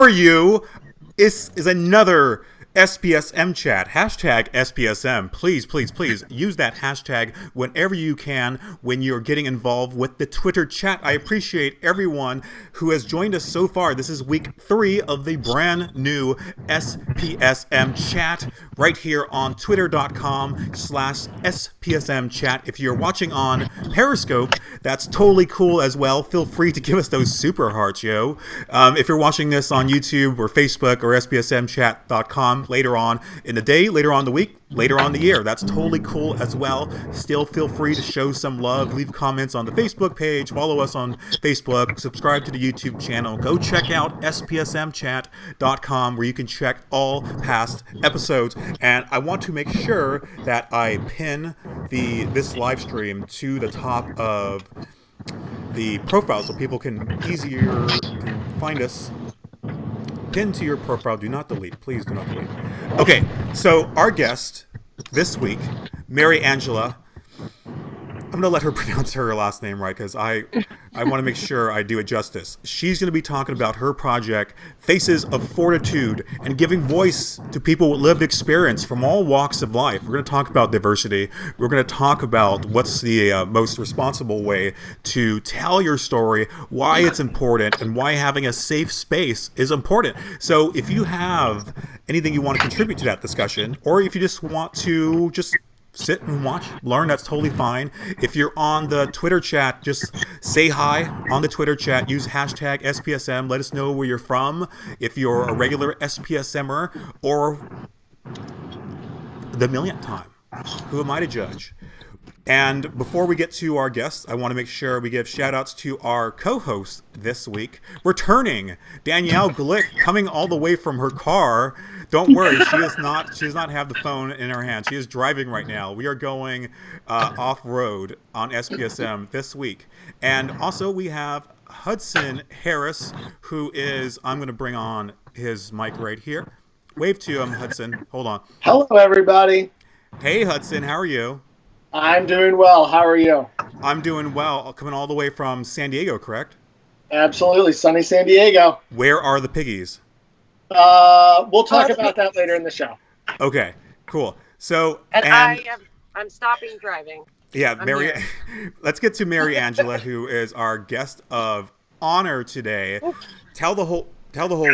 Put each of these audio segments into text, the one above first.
For you is another SPSM chat. Hashtag SPSM. Please, please, please use that hashtag whenever you can when you're getting involved with the Twitter chat. I appreciate everyone who has joined us so far. This is week 3 of the brand new SPSM chat right here on twitter.com/SPSM chat. If you're watching on Periscope, that's totally cool as well. Feel free to give us those super hearts, yo. If you're watching this on YouTube or Facebook or SPSMchat.com later on in the day, later on in the week, later on in the year, that's totally cool as well. Still feel free to show some love, leave comments on the Facebook page, follow us on Facebook, subscribe to the YouTube channel, go check out SPSMchat.com where you can check all past episodes. And I want to make sure that I pin this live stream to the top of the profile so people can find us. Pin to your profile. Do not delete. Please do not delete. Okay, so our guest this week, Mariangela. I'm going to let her pronounce her last name right because I want to make sure I do it justice. She's going to be talking about her project, Faces of Fortitude, and giving voice to people with lived experience from all walks of life. We're going to talk about diversity. We're going to talk about what's the most responsible way to tell your story, why it's important, and why having a safe space is important. So if you have anything you want to contribute to that discussion, or if you just want to sit and watch, learn, that's totally fine. If you're on the Twitter chat, just say hi on the Twitter chat. Use hashtag SPSM. Let us know where you're from. If you're a regular SPSMer or the millionth time, who am I to judge? And before we get to our guests, I want to make sure we give shout-outs to our co-host this week, returning, Danielle Glick, coming all the way from her car. Don't worry, she does not have the phone in her hand. She is driving right now. We are going off-road on SPSM this week. And also we have Hudson Harris, who is, I'm going to bring on his mic right here. Wave to him, Hudson. Hold on. Hello, everybody. Hey, Hudson. How are you? I'm doing well. How are you? I'm doing well. Coming all the way from San Diego, correct? Absolutely. Sunny San Diego. Where are the piggies? We'll talk about that later in the show. Okay, cool. So, I'm stopping driving. Yeah, let's get to Mariangela, who is our guest of honor today. Ooh. Tell the whole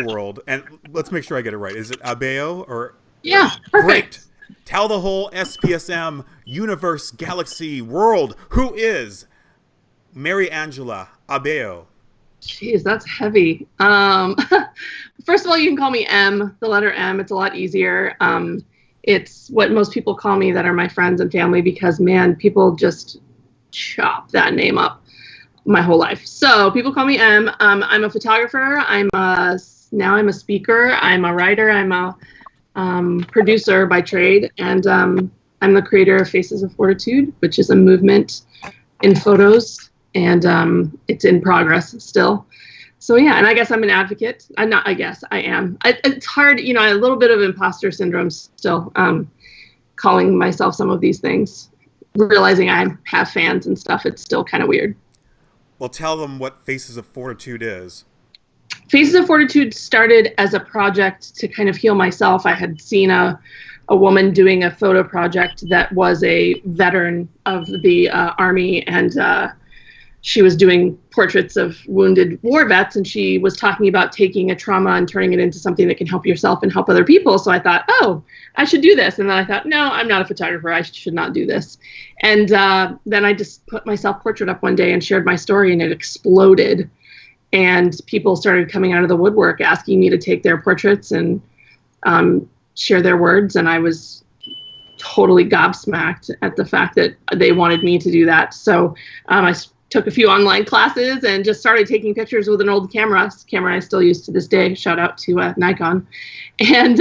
world, and let's make sure I get it right. Is it Abeo or? Yeah, perfect. Great. Tell the whole SPSM universe, galaxy, world, who is Mariangela Abeo? Jeez, that's heavy. First of all, you can call me M, the letter M. It's a lot easier. It's what most people call me that are my friends and family because, man, people just chop that name up my whole life. So people call me M. I'm a photographer. Now I'm a speaker. I'm a writer. I'm a producer by trade, and I'm the creator of Faces of Fortitude, which is a movement in photos, and it's in progress still. So yeah, and I guess I'm an advocate. I am. It's hard, a little bit of imposter syndrome still, calling myself some of these things, realizing I have fans and stuff. It's still kind of weird. Well, tell them what Faces of Fortitude is. Faces of Fortitude started as a project to kind of heal myself. I had seen a woman doing a photo project that was a veteran of the Army, and she was doing portraits of wounded war vets, and she was talking about taking a trauma and turning it into something that can help yourself and help other people. So I thought, oh, I should do this. And then I thought, no, I'm not a photographer. I should not do this. And then I just put my self-portrait up one day and shared my story, and it exploded. And people started coming out of the woodwork asking me to take their portraits and share their words. And I was totally gobsmacked at the fact that they wanted me to do that. So I took a few online classes and just started taking pictures with an old camera I still use to this day. Shout out to Nikon. And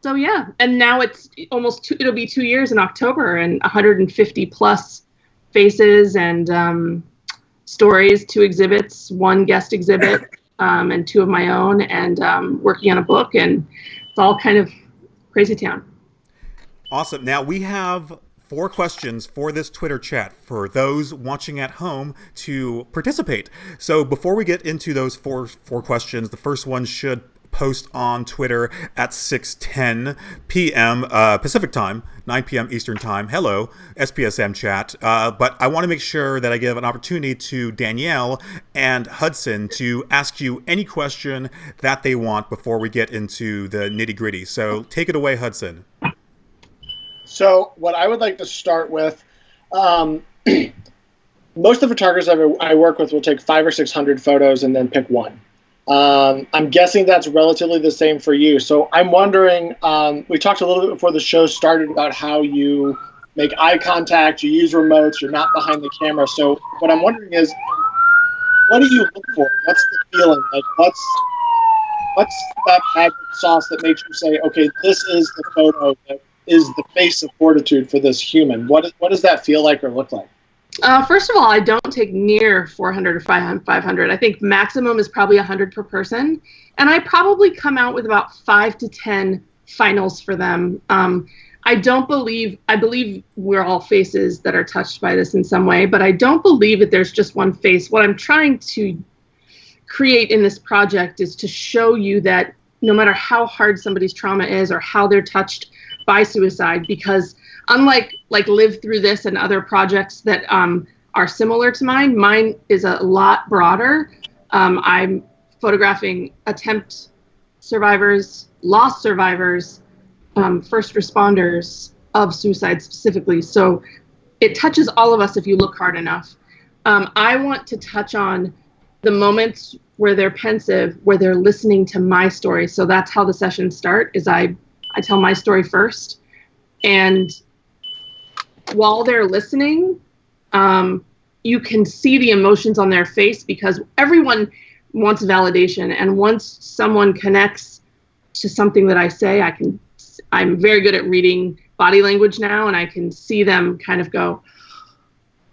so, yeah. And now it's it'll be 2 years in October, and 150 plus faces and stories, 2 exhibits, 1 guest exhibit, and 2 of my own, and working on a book, and it's all kind of crazy town. Awesome. Now we have 4 questions for this Twitter chat for those watching at home to participate. So before we get into those four questions, the first one should post on Twitter at 6:10 p.m. Pacific time, 9 p.m. Eastern time. Hello, SPSM Chat. But I want to make sure that I give an opportunity to Danielle and Hudson to ask you any question that they want before we get into the nitty-gritty. So take it away, Hudson. So what I would like to start with, most of the photographers I work with will take 500 or 600 photos and then pick one. I'm guessing that's relatively the same for you. So I'm wondering, we talked a little bit before the show started about how you make eye contact, you use remotes, you're not behind the camera. So what I'm wondering is, what do you look for? What's the feeling? Like, what's that magic sauce that makes you say, okay, this is the photo that is the face of fortitude for this human? What does that feel like or look like? First of all, I don't take near 400 or 500. I think maximum is probably 100 per person. And I probably come out with about 5 to 10 finals for them. I believe we're all faces that are touched by this in some way, but I don't believe that there's just one face. What I'm trying to create in this project is to show you that no matter how hard somebody's trauma is or how they're touched by suicide, because unlike Live Through This and other projects that are similar to mine is a lot broader. I'm photographing attempt survivors, lost survivors, first responders of suicide specifically. So it touches all of us if you look hard enough. I want to touch on the moments where they're pensive, where they're listening to my story. So that's how the sessions start, is I tell my story first. And while they're listening, you can see the emotions on their face, because everyone wants validation. And once someone connects to something that I say, I'm very good at reading body language now, and I can see them kind of go,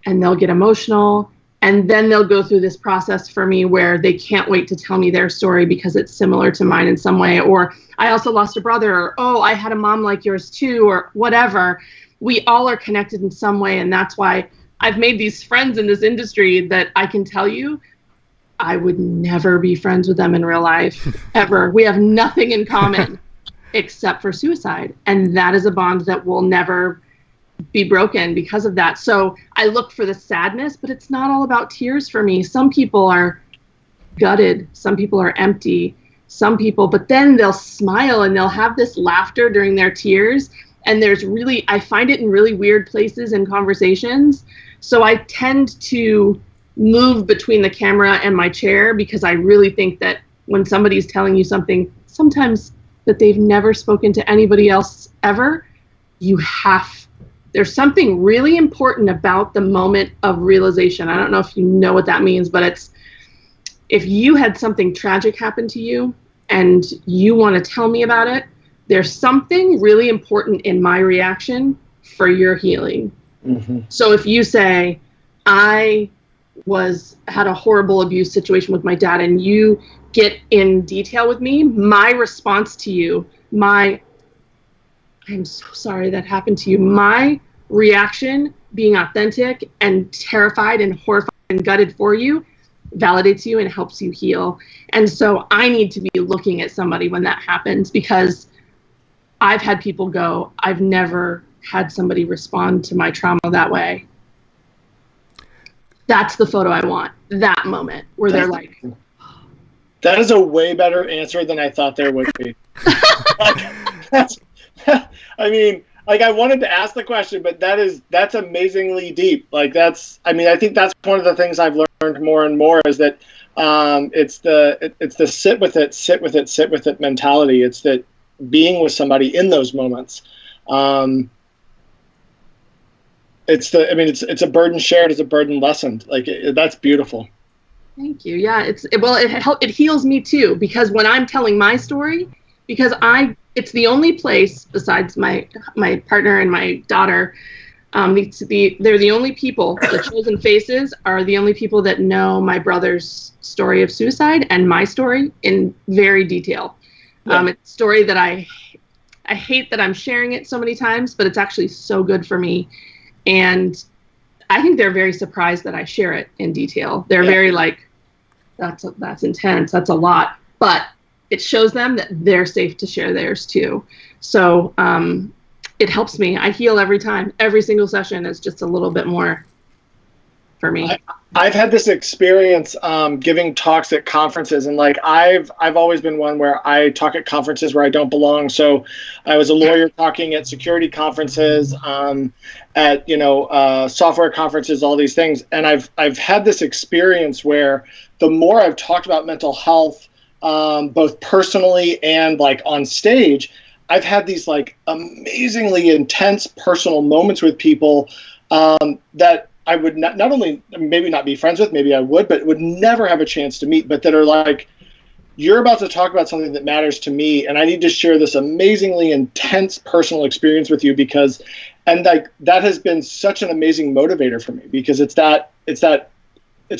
and they'll get emotional. And then they'll go through this process for me where they can't wait to tell me their story because it's similar to mine in some way. Or I also lost a brother, or, oh, I had a mom like yours too, or whatever. We all are connected in some way. And that's why I've made these friends in this industry that I can tell you I would never be friends with them in real life, ever. We have nothing in common except for suicide. And that is a bond that will never be broken because of that. So I look for the sadness, but it's not all about tears for me. Some people are gutted. Some people are empty. Some people, but then they'll smile and they'll have this laughter during their tears. And I find it in really weird places in conversations. So I tend to move between the camera and my chair, because I really think that when somebody's telling you something, sometimes that they've never spoken to anybody else ever, there's something really important about the moment of realization. I don't know if you know what that means, but it's, if you had something tragic happen to you and you want to tell me about it, there's something really important in my reaction for your healing. Mm-hmm. So if you say, I had a horrible abuse situation with my dad, and you get in detail with me, my response to you, I'm so sorry that happened to you. My reaction, being authentic and terrified and horrified and gutted for you, validates you and helps you heal. And so I need to be looking at somebody when that happens, because I've had people go, I've never had somebody respond to my trauma that way. That's the photo I want, that moment where they're like... That is a way better answer than I thought there would be. I wanted to ask the question, but that's amazingly deep. I think that's one of the things I've learned more and more, is that it's the sit with it mentality. It's that being with somebody in those moments. It's a burden shared, it's a burden lessened. That's beautiful. Thank you. Yeah, it heals me too, because when I'm telling my story, because it's the only place besides my partner and my daughter, they're the only people, the chosen faces are the only people that know my brother's story of suicide and my story in very detail. Yeah. It's a story that I hate that I'm sharing it so many times, but it's actually so good for me. And I think they're very surprised that I share it in detail. They're very like, that's intense. That's a lot. But it shows them that they're safe to share theirs too. So it helps me. I heal every time. Every single session is just a little bit more for me. I've had this experience giving talks at conferences, and like I've always been one where I talk at conferences where I don't belong. So I was a lawyer talking at security conferences, at software conferences, all these things, and I've had this experience where the more I've talked about mental health, both personally and like on stage, I've had these like amazingly intense personal moments with people that I would not only maybe not be friends with, maybe I would, but would never have a chance to meet, but that are like, you're about to talk about something that matters to me, and I need to share this amazingly intense personal experience with you and like that has been such an amazing motivator for me because it's a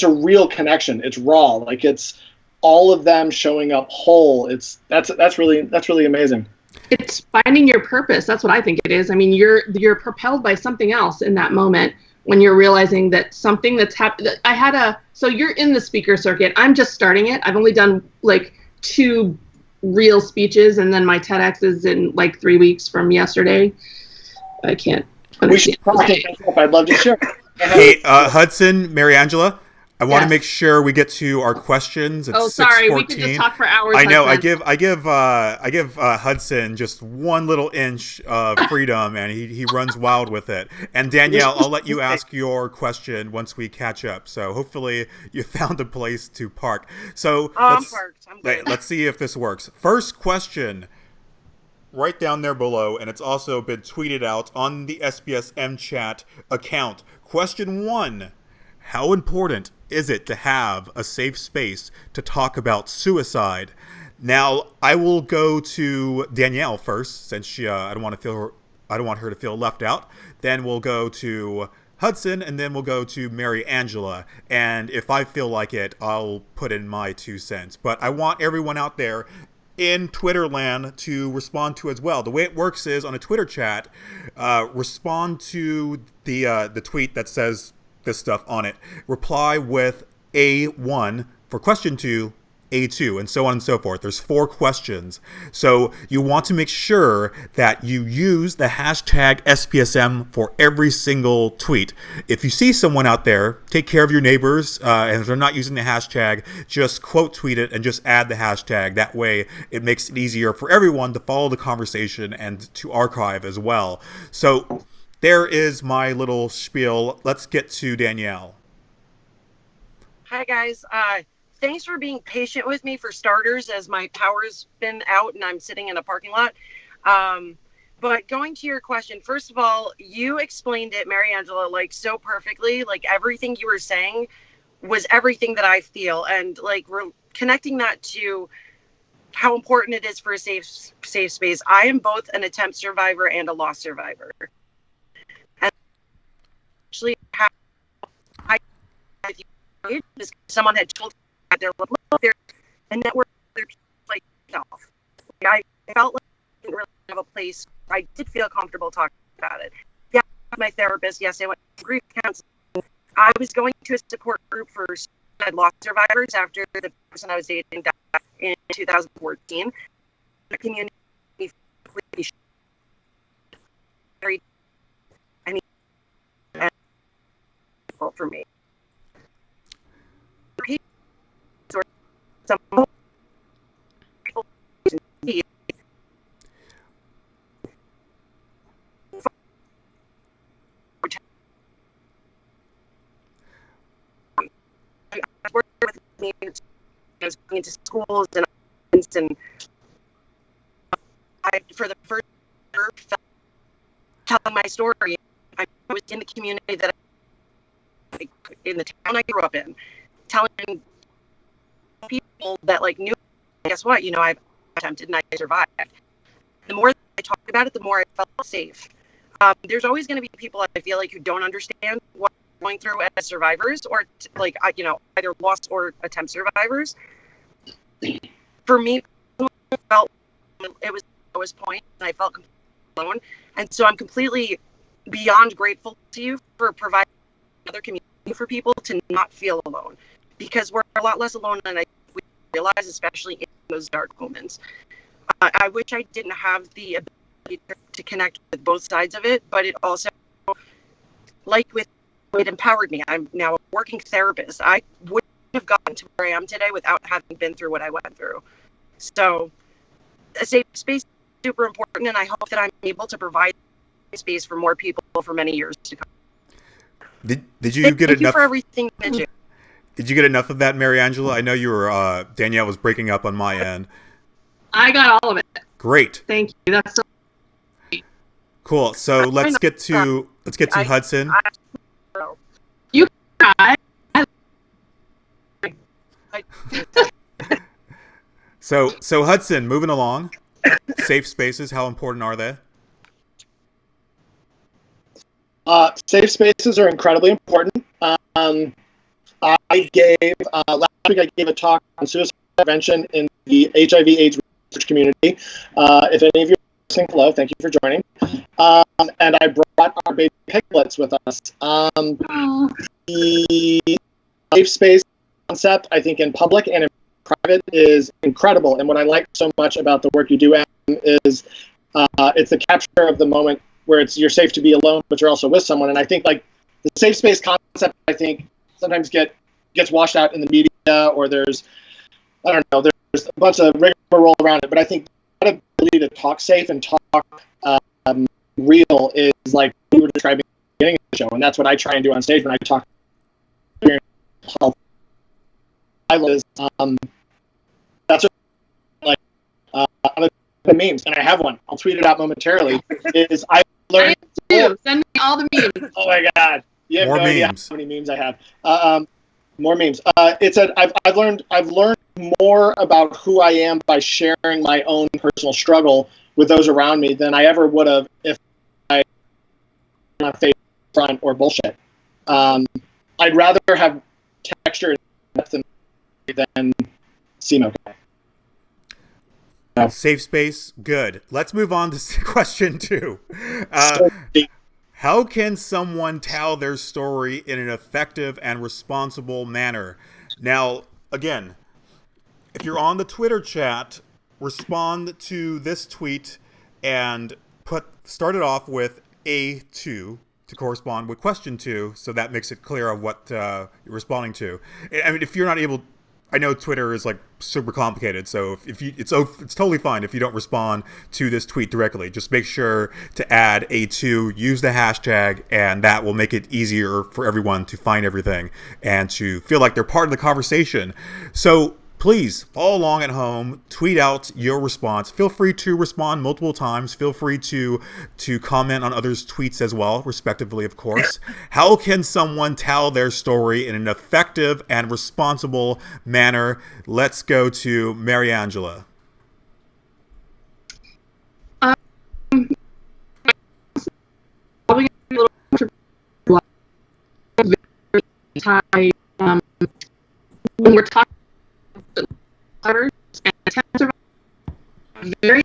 real connection. It's raw. Like it's all of them showing up whole. That's really amazing. It's finding your purpose. That's what I think it is. I mean, you're propelled by something else in that moment when you're realizing that something that's happened. So you're in the speaker circuit. I'm just starting it. I've only done like 2 real speeches, and then my TEDx is in like 3 weeks from yesterday. I can't understand. I'd love to share. Hey, Hudson, Mariangela, I want to make sure we get to our questions. It's sorry, we could just talk for hours. I know. Hudson. I give Hudson just one little inch of freedom, and he runs wild with it. And Danielle, I'll let you ask your question once we catch up. So hopefully you found a place to park. So I'm parked. I'm good. Let's see if this works. First question, right down there below, and it's also been tweeted out on the SPSM Chat account. Question 1: how important is it to have a safe space to talk about suicide? Now, I will go to Danielle first, since she I don't want her to feel left out. Then we'll go to Hudson, and then we'll go to Mariangela. And if I feel like it, I'll put in my 2 cents. But I want everyone out there in Twitter land to respond to as well. The way it works is on a Twitter chat, respond to the tweet that says this stuff on it. Reply with A1 for question 2, A2, and so on and so forth. There's 4 questions. So you want to make sure that you use the hashtag SPSM for every single tweet. If you see someone out there, take care of your neighbors, and if they're not using the hashtag, just quote tweet it and just add the hashtag. That way it makes it easier for everyone to follow the conversation and to archive as well. So there is my little spiel. Let's get to Danielle. Hi, guys. Thanks for being patient with me for starters, as my power's been out and I'm sitting in a parking lot. But going to your question, first of all, you explained it, Mariangela, like so perfectly. Like everything you were saying was everything that I feel. And like we're connecting that to how important it is for a safe space. I am both an attempt survivor and a loss survivor. Actually, how I someone had told me that they're there, and that were like myself. I felt like I didn't really have a place. I did feel comfortable talking about it. Yeah, my therapist. Yes, I went to grief counseling. I was going to a support group for loss survivors after the person I was dating died in 2014. The community very for me. I was going into schools and I, for the first year, telling my story. I was in the community that in the town I grew up in, telling people that like knew, guess what, you know, I've attempted and I survived. The more I talked about it, the more I felt safe. There's always going to be people I feel like who don't understand what I'm going through as survivors, or like you know, either lost or attempt survivors. For me, it was the lowest point, and I felt completely alone. And so I'm completely beyond grateful to you for providing another community for people to not feel alone, because we're a lot less alone than I realize, especially in those dark moments. I wish I didn't have the ability to connect with both sides of it, but it also, it empowered me. I'm now a working therapist. I wouldn't have gotten to where I am today without having been through what I went through. So a safe space is super important, and I hope that I'm able to provide space for more people for many years to come. Did you get enough? Thank you for everything that you do. Did you get enough of that, Mariangela? I know you were Danielle was breaking up on my end. I got all of it. Great. Thank you. That's so cool. So let's get to Hudson. You try. So Hudson, moving along. Safe spaces, how important are they? Safe spaces are incredibly important. I gave last week. I gave a talk on suicide prevention in the HIV/AIDS research community. If any of you are listening, hello, thank you for joining. And I brought our baby piglets with us. The safe space concept, I think, in public and in private is incredible. And what I like so much about the work you do, Adam, is it's the capture of the moment where you're safe to be alone, but you're also with someone. And I think like the safe space concept, I think sometimes gets washed out in the media, or there's a bunch of rigmarole around it. But I think that ability to talk safe and talk real is like you were describing at the beginning of the show, and that's what I try and do on stage when I talk. That's like the memes, and I have one. I'll tweet it out momentarily. Is I learned. Send me all the memes. Oh my god! You have more no memes. idea how many memes I have. More memes. I've learned more about who I am by sharing my own personal struggle with those around me than I ever would have if I on face front or bullshit. I'd rather have texture and depth than seem okay. Safe space, good. Let's move on to question 2. How can someone tell their story in an effective and responsible manner? Now, again, if you're on the Twitter chat, respond to this tweet and start it off with A2 to correspond with question 2, so that makes it clear of what you're responding to. I mean, if you're not able, I know Twitter is like super complicated, so it's totally fine if you don't respond to this tweet directly. Just make sure to add A2, use the hashtag, and that will make it easier for everyone to find everything and to feel like they're part of the conversation. So please, follow along at home, tweet out your response. Feel free to respond multiple times. Feel free to comment on others' tweets as well, respectively, of course. How can someone tell their story in an effective and responsible manner? Let's go to Mariangela. When we're talking and attempts are very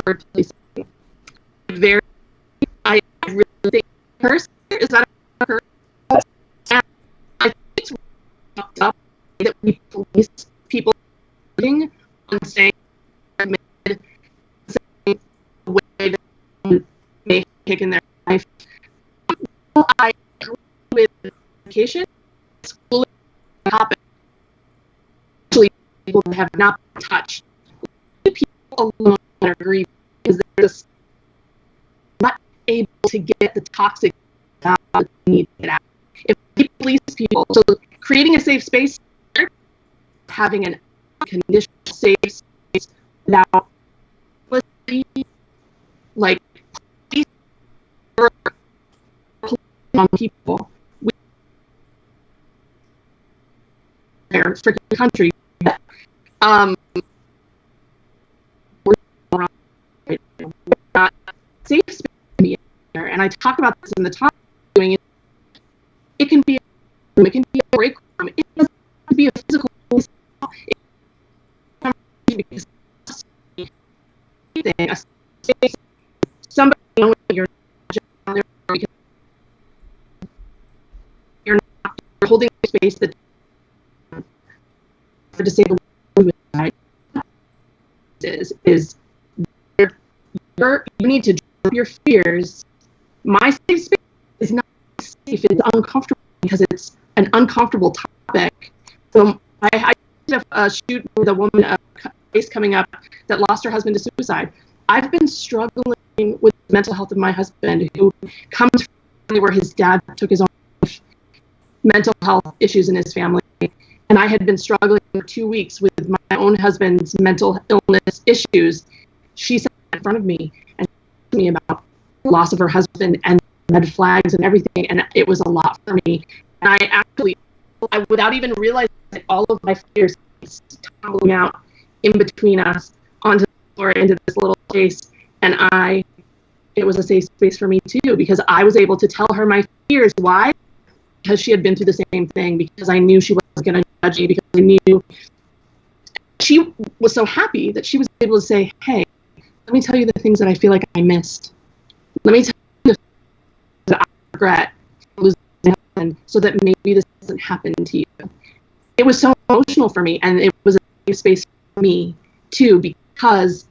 word placement. Very, I really think person is that a person, and I think it's fucked up that we police people on saying the way that they may have taken their life. I agree with education, school topic. People that have not been touched. People alone that are grieving because they're just not able to get the toxic out that they need to get out. If we police people, so creating a safe space, having an unconditional safe space without like police on people. Their freaking country. We're not safe space here, and I talk about this in the talk doing it. It can be a break room. It doesn't have to be a physical place. Because somebody knowing you're not there because is you need to drop your fears. My safe space is not safe. It's uncomfortable because it's an uncomfortable topic. So I did a shoot with a woman, a case coming up, that lost her husband to suicide. I've been struggling with the mental health of my husband, who comes from a family where his dad took his own life, mental health issues in his family. And I had been struggling for 2 weeks with my own husband's mental illness issues. She sat in front of me and talked to me about the loss of her husband and red flags and everything, and it was a lot for me. And I without even realizing that all of my fears tumbling out in between us onto the floor into this little space, and it was a safe space for me too, because I was able to tell her my fears. Why? Because she had been through the same thing, because I knew she wasn't going to judge me, because I knew she was so happy that she was able to say, hey, let me tell you the things that I feel like I missed. Let me tell you the things that I regret losing my husband, so that maybe this doesn't happen to you. It was so emotional for me, and it was a safe space for me too, because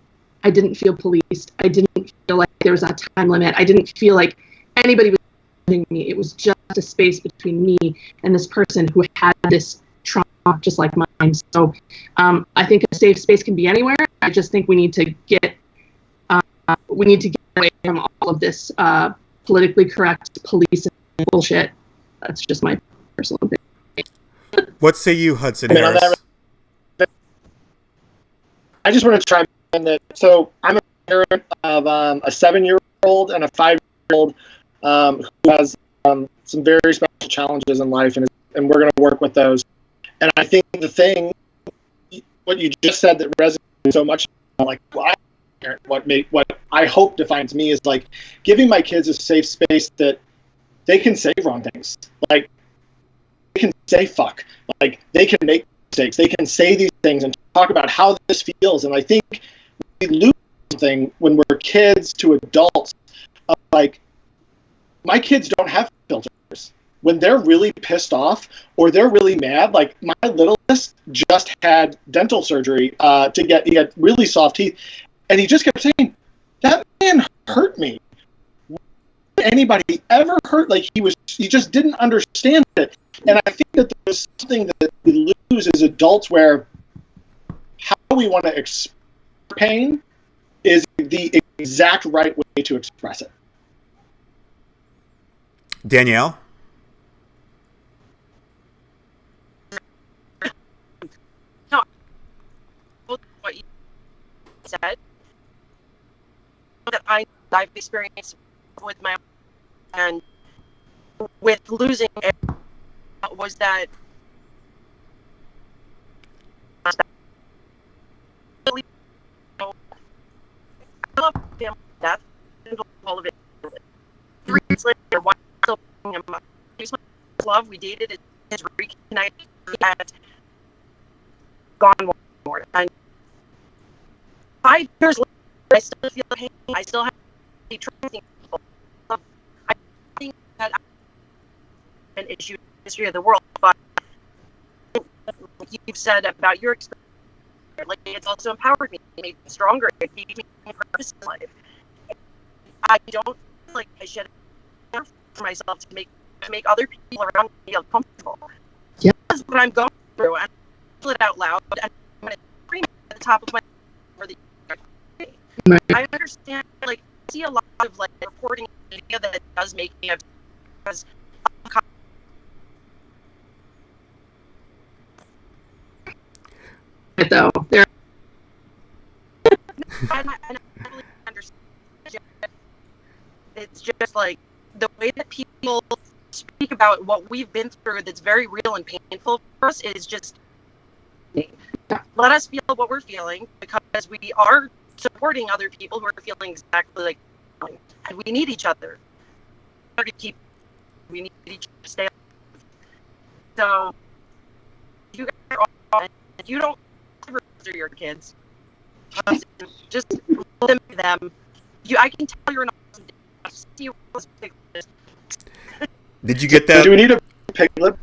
I didn't feel policed. I didn't feel like there was a time limit. I didn't feel like anybody was judging me. It was just a space between me and this person who had this trauma just like mine. So I think a safe space can be anywhere. I just think we need to get away from all of this politically correct police and bullshit. That's just my personal opinion. What say you, Hudson Harris? I just want to chime in that. So I'm a parent of a 7-year-old and a 5-year-old who has some very special challenges in life, and we're going to work with those. And I think what you just said that resonated so much, like what I hope defines me is like giving my kids a safe space that they can say wrong things. Like they can say fuck. Like they can make mistakes. They can say these things and talk about how this feels. And I think we lose something when we're kids to adults. Like my kids don't have filters. When they're really pissed off or they're really mad, like my littlest just had dental surgery he had really soft teeth, and he just kept saying, that man hurt me. Anybody ever hurt? Like he just didn't understand it. And I think that there's something that we lose as adults, where how we want to express pain is the exact right way to express it. Danielle? No, what you said, that I've experienced with my own, and with losing it, was that really, I love family death, all of it. 3 years later, one still him up. Love, we dated, is reunited, and gone more. And 5 years later, I still feel pain. I still have to be trusting people. I think that an issue in the history of the world, but like you've said about your experience, like it's also empowered me, it made me stronger, it gave me purpose in life. I don't feel like I should have for myself to make other people around me feel comfortable. Yeah. That's what I'm going through, and I feel it out loud, and I'm going to scream at the top of my for the Right. I understand, like, I see a lot of like reporting media that does make me upset because though there I totally understand. It's just like the way that people speak about what we've been through that's very real and painful for us is just let us feel what we're feeling, because we are supporting other people who are feeling exactly like, and we need each other. We need each other to stay alive. So you guys are all, and you don't ever through your kids. Just listen to them. I can tell you're an awesome dad. See what's big. Did you get that? Do we need a piglet?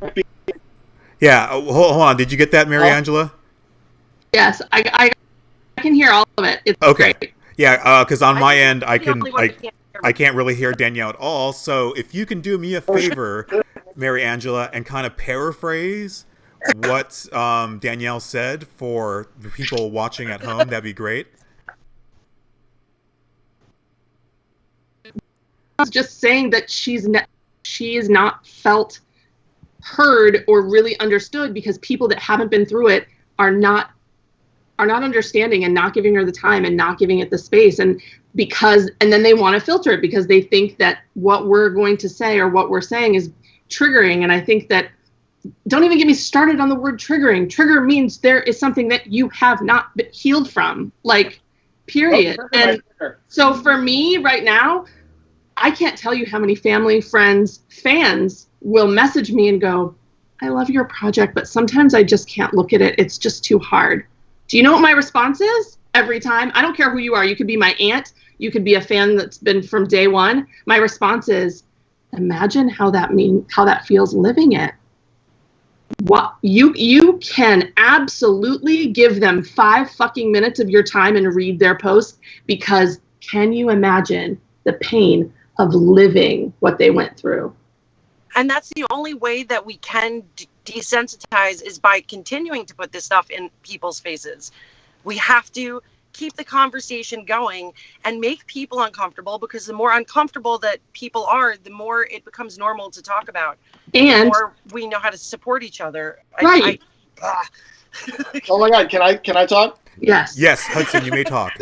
Yeah, hold on. Did you get that, Mariangela? yes I can hear all of it. It's Okay. great. Yeah, because on my end, I The only one we can't hear. I can't really hear Danielle at all. So if you can do me a favor, Mariangela, and kind of paraphrase what Danielle said for the people watching at home, that'd be great. I was just saying that she is not felt heard or really understood because people that haven't been through it are not understanding and not giving her the time and not giving it the space, and then they want to filter it because they think that what we're going to say or what we're saying is triggering. And I think that, don't even get me started on the word triggering. Trigger means there is something that you have not been healed from, like, period. And so for me right now, I can't tell you how many family, friends, fans will message me and go, I love your project, but sometimes I just can't look at it. It's just too hard. Do you know what my response is every time? I don't care who you are. You could be my aunt. You could be a fan that's been from day one. My response is, imagine how that feels living it. What you can absolutely give them 5 fucking minutes of your time and read their post, because can you imagine the pain of living what they went through? And that's the only way that we can desensitize, is by continuing to put this stuff in people's faces. We have to keep the conversation going and make people uncomfortable, because the more uncomfortable that people are, the more it becomes normal to talk about. And the more we know how to support each other. Right. Oh my God, can I talk? Yes. Yes, Hudson, you may talk.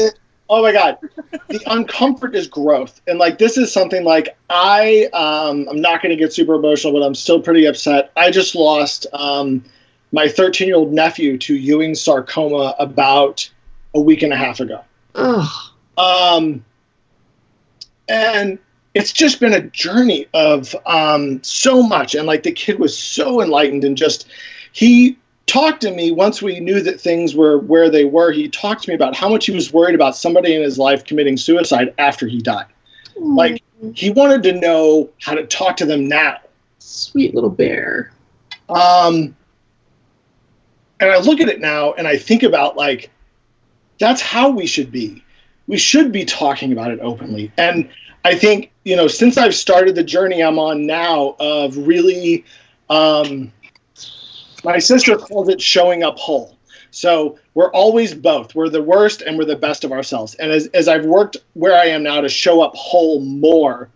Oh my God, the uncomfort is growth. And like, this is something like I'm not going to get super emotional, but I'm still pretty upset. I just lost my 13-year-old nephew to Ewing sarcoma about a week and a half ago. Ugh. And it's just been a journey of so much. And like, the kid was so enlightened, and just, he talked to me once we knew that things were where they were. He talked to me about how much he was worried about somebody in his life committing suicide after he died. Like, he wanted to know how to talk to them now. Sweet little bear. And I look at it now and I think about, like, that's how we should be. We should be talking about it openly. And I think, you know, since I've started the journey I'm on now of really, my sister calls it showing up whole. So we're always both. We're the worst and we're the best of ourselves. And as I've worked where I am now to show up whole more,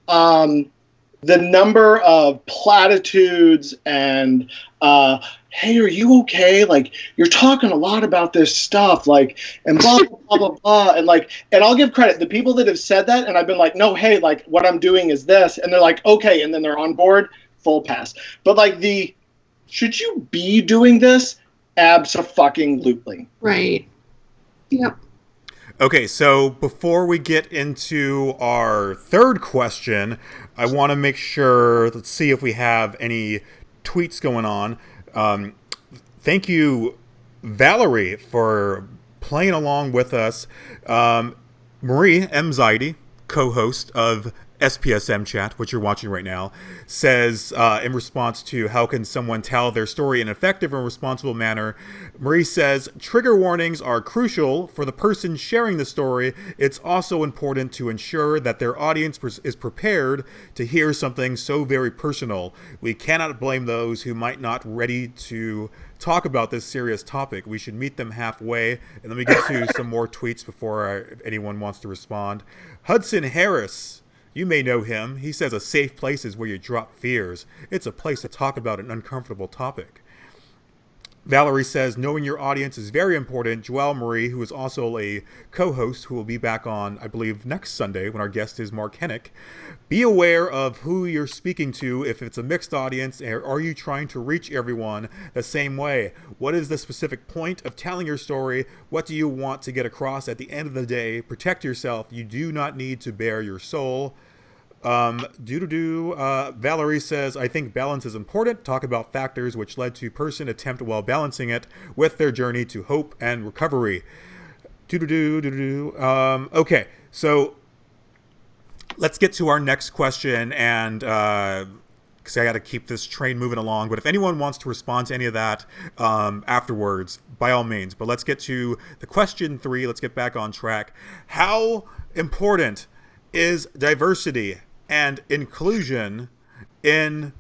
the number of platitudes and, hey, are you okay? Like, you're talking a lot about this stuff, like, and blah, blah, blah, blah, blah. And like, and I'll give credit. The people that have said that, and I've been like, no, hey, like, what I'm doing is this. And they're like, okay. And then they're on board, full pass. But like, should you be doing this? Abso-fucking-lutely. Right. Yep. Okay, so before we get into our third question, I want to make sure, let's see if we have any tweets going on. Thank you, Valerie, for playing along with us. Marie M. Zaidi, co-host of SPSM Chat, which you're watching right now, says in response to how can someone tell their story in an effective and responsible manner, Marie says, trigger warnings are crucial for the person sharing the story. It's also important to ensure that their audience is prepared to hear something so very personal. We cannot blame those who might not ready to talk about this serious topic. We should meet them halfway. And let me get to some more tweets before anyone wants to respond. Hudson Harris, you may know him. He says a safe place is where you drop fears. It's a place to talk about an uncomfortable topic. Valerie says, knowing your audience is very important. Joelle Marie, who is also a co-host, who will be back on, I believe, next Sunday when our guest is Mark Hennick. Be aware of who you're speaking to. If it's a mixed audience, are you trying to reach everyone the same way? What is the specific point of telling your story? What do you want to get across at the end of the day? Protect yourself. You do not need to bare your soul. Valerie says, I think balance is important. Talk about factors which led to person attempt while balancing it with their journey to hope and recovery. Okay, so let's get to our next question. And because I got to keep this train moving along. But if anyone wants to respond to any of that afterwards, by all means. But let's get to the question 3. Let's get back on track. How important is diversity and inclusion in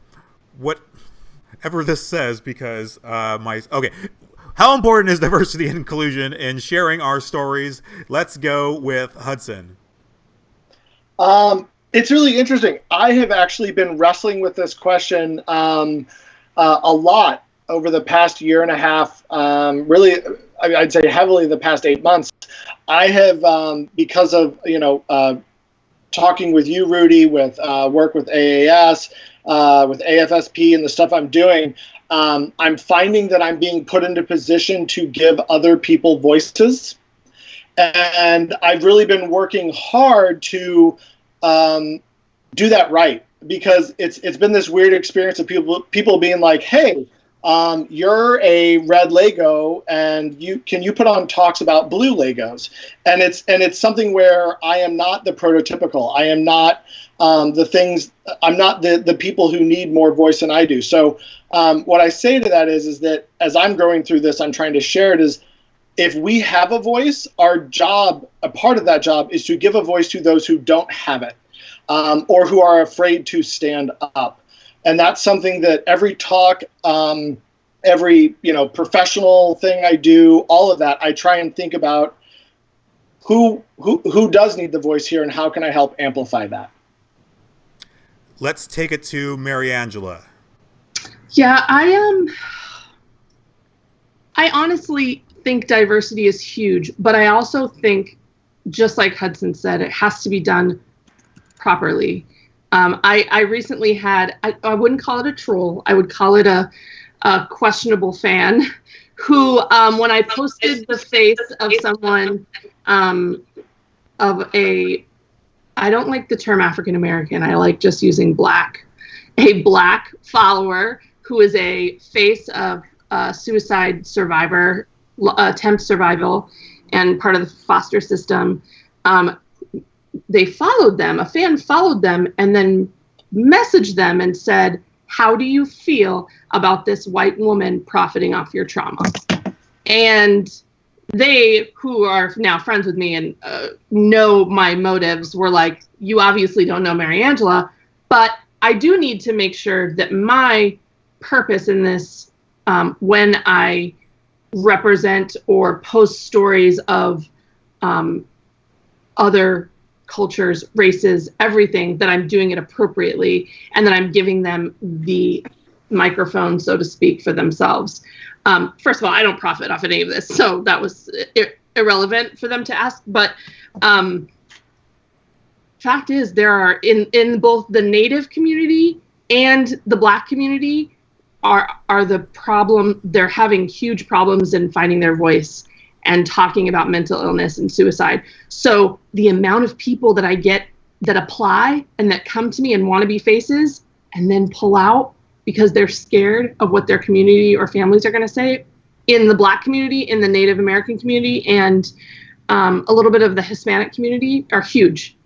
whatever this says? Because how important is diversity and inclusion in sharing our stories? Let's go with Hudson. It's really interesting. I have actually been wrestling with this question a lot over the past year and a half. Really, I'd say heavily the past 8 months. I have, because of talking with you, Rudy, with work with AAS, with AFSP, and the stuff I'm doing. I'm finding that I'm being put into position to give other people voices, and I've really been working hard to do that right, because it's been this weird experience of people being like, hey, you're a red Lego, and can you put on talks about blue Legos? And it's something where I am not the prototypical. I am not I'm not the people who need more voice than I do. So what I say to that is that as I'm going through this, I'm trying to share it is, if we have a voice, our job, a part of that job, is to give a voice to those who don't have it, or who are afraid to stand up. And that's something that every talk, every professional thing I do, all of that, I try and think about who does need the voice here, and how can I help amplify that. Let's take it to Mariangela. Yeah, I honestly think diversity is huge, but I also think, just like Hudson said, it has to be done properly. I recently had, I wouldn't call it a troll, I would call it a questionable fan who, when I posted the face of someone, I don't like the term African American, I like just using black, a black follower who is a face of suicide survivor, attempt survival, and part of the foster system. They followed them, a fan followed them, and then messaged them and said, how do you feel about this white woman profiting off your trauma? And they, who are now friends with me and know my motives, were like, you obviously don't know Mariangela, but I do need to make sure that my purpose in this, when I represent or post stories of other cultures, races, everything, that I'm doing it appropriately, and that I'm giving them the microphone, so to speak, for themselves. First of all, I don't profit off any of this, so that was irrelevant for them to ask. But fact is, there are in both the Native community and the Black community are the problem. They're having huge problems in finding their voice and talking about mental illness and suicide. So the amount of people that I get that apply and that come to me and want to be faces and then pull out because they're scared of what their community or families are going to say, in the Black community, in the Native American community, and a little bit of the Hispanic community, are huge